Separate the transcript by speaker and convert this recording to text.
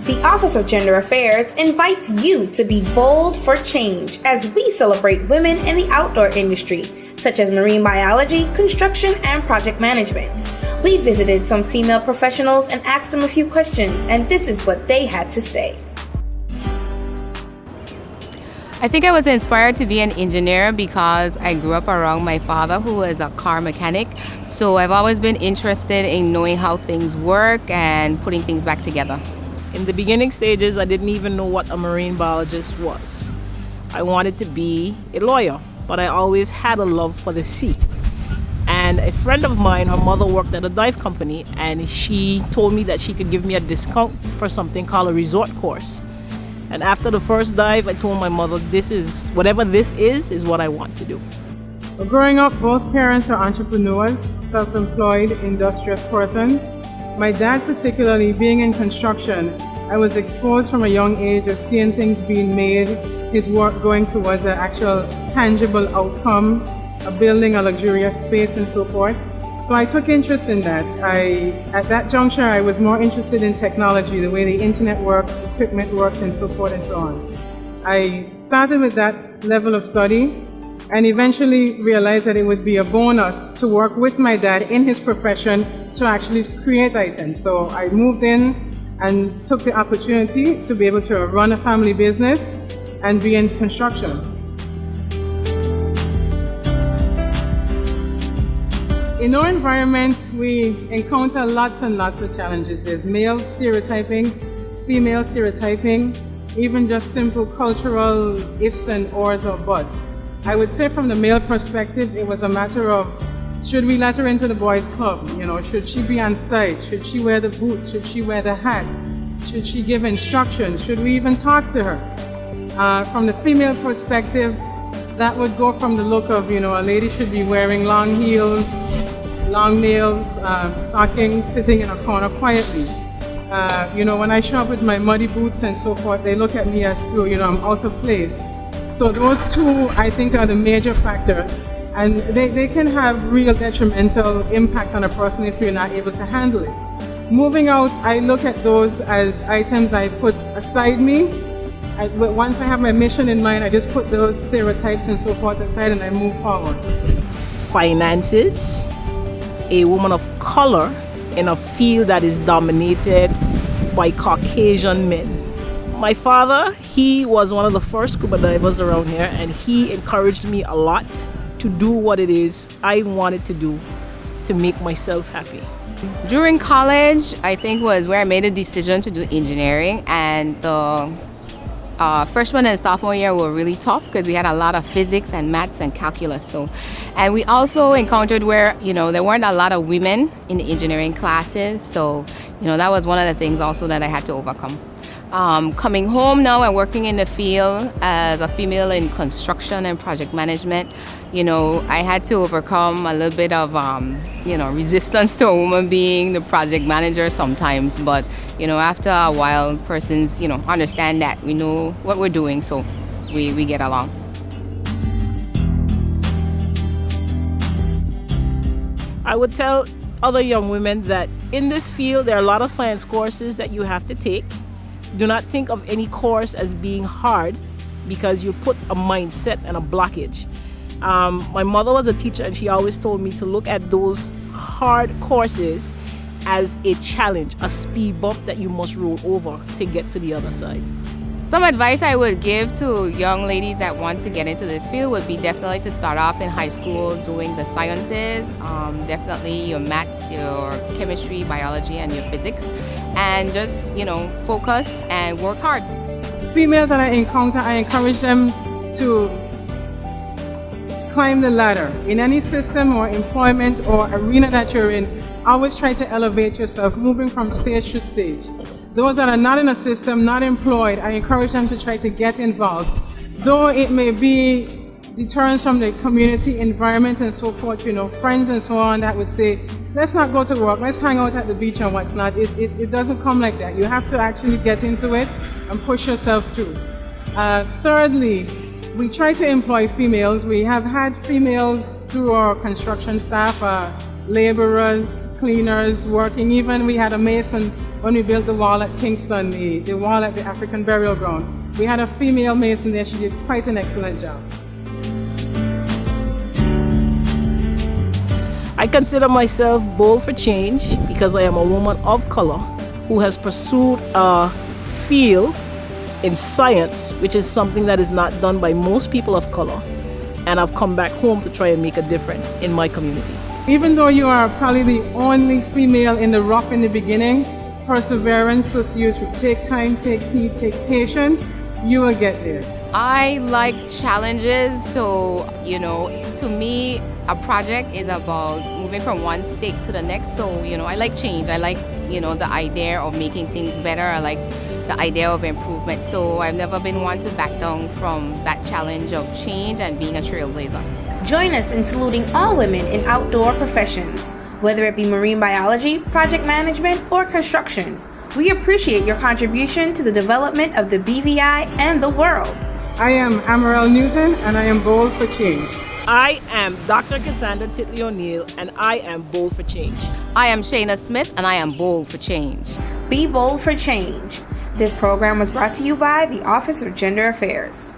Speaker 1: The Office of Gender Affairs invites you to be bold for change as we celebrate women in the outdoor industry, such as marine biology, construction, and project management. We visited some female professionals and asked them a few questions, and this is what they had to say.
Speaker 2: I think I was inspired to be an engineer because I grew up around my father, who was a car mechanic. So I've always been interested in knowing how things work and putting things back together.
Speaker 3: In the beginning stages, I didn't even know what a marine biologist was. I wanted to be a lawyer, but I always had a love for the sea. And a friend of mine, her mother worked at a dive company, and she told me that she could give me a discount for something called a resort course. And after the first dive, I told my mother, whatever this is what I want to do.
Speaker 4: Well, growing up, both parents are entrepreneurs, self-employed, industrious persons. My dad particularly, being in construction, I was exposed from a young age of seeing things being made, his work going towards an actual tangible outcome, a building, a luxurious space and so forth. So I took interest in that. At that juncture, I was more interested in technology, the way the internet worked, equipment worked, and so forth and so on. I started with that level of study and eventually realized that it would be a bonus to work with my dad in his profession to actually create items. So I moved in and took the opportunity to be able to run a family business and be in construction. In our environment, we encounter lots and lots of challenges. There's male stereotyping, female stereotyping, even just simple cultural ifs and ors or buts. I would say from the male perspective, it was a matter of, should we let her into the boys' club? Should she be on site? Should she wear the boots? Should she wear the hat? Should she give instructions? Should we even talk to her? From the female perspective, that would go from the look of, a lady should be wearing long heels, long nails, stockings, sitting in a corner quietly. When I show up with my muddy boots and so forth, they look at me as though, I'm out of place. So those two, I think, are the major factors. And they can have real detrimental impact on a person if you're not able to handle it. Moving out, I look at those as items I put aside me. Once I have my mission in mind, I just put those stereotypes and so forth aside and I move forward.
Speaker 3: Finances, a woman of color in a field that is dominated by Caucasian men. My father, he was one of the first scuba divers around here, and he encouraged me a lot to do what it is I wanted to do to make myself happy.
Speaker 2: During college, I think was where I made a decision to do engineering, and the freshman and sophomore year were really tough because we had a lot of physics and maths and calculus. And we also encountered where, there weren't a lot of women in the engineering classes. So, that was one of the things also that I had to overcome. Coming home now and working in the field as a female in construction and project management, I had to overcome a little bit of, resistance to a woman being the project manager sometimes. But, after a while, persons, understand that we know what we're doing, so we get along.
Speaker 3: I would tell other young women that in this field, there are a lot of science courses that you have to take. Do not think of any course as being hard because you put a mindset and a blockage. My mother was a teacher and she always told me to look at those hard courses as a challenge, a speed bump that you must roll over to get to the other side.
Speaker 2: Some advice I would give to young ladies that want to get into this field would be definitely to start off in high school doing the sciences, definitely your maths, your chemistry, biology, and your physics, and just, focus and work hard.
Speaker 4: Females that I encounter, I encourage them to climb the ladder. In any system or employment or arena that you're in, always try to elevate yourself, moving from stage to stage. Those that are not in a system, not employed, I encourage them to try to get involved. Though it may be deterrence from the community environment and so forth, friends and so on that would say, let's not go to work, let's hang out at the beach and what's not. It doesn't come like that. You have to actually get into it and push yourself through. Thirdly, we try to employ females. We have had females through our construction staff, laborers, cleaners, working. Even we had a mason when we built the wall at Kingston, the wall at the African Burial Ground. We had a female mason there. She did quite an excellent job.
Speaker 3: I consider myself bold for change because I am a woman of color who has pursued a field in science, which is something that is not done by most people of color. And I've come back home to try and make a difference in my community.
Speaker 4: Even though you are probably the only female in the rough in the beginning, perseverance was used to take time, take heed, take patience. You will get there.
Speaker 2: I like challenges, so to me a project is about moving from one state to the next. So I like change. I like the idea of making things better. I like the idea of improvement. So I've never been one to back down from that challenge of change and being a trailblazer.
Speaker 1: Join us in saluting all women in outdoor professions, whether it be marine biology, project management, or construction. We appreciate your contribution to the development of the BVI and the world.
Speaker 4: I am Amaral Newton, and I am bold for change.
Speaker 3: I am Dr. Cassandra Titley O'Neill, and I am bold for change.
Speaker 2: I am Shayna Smith, and I am bold for change.
Speaker 1: Be bold for change. This program was brought to you by the Office of Gender Affairs.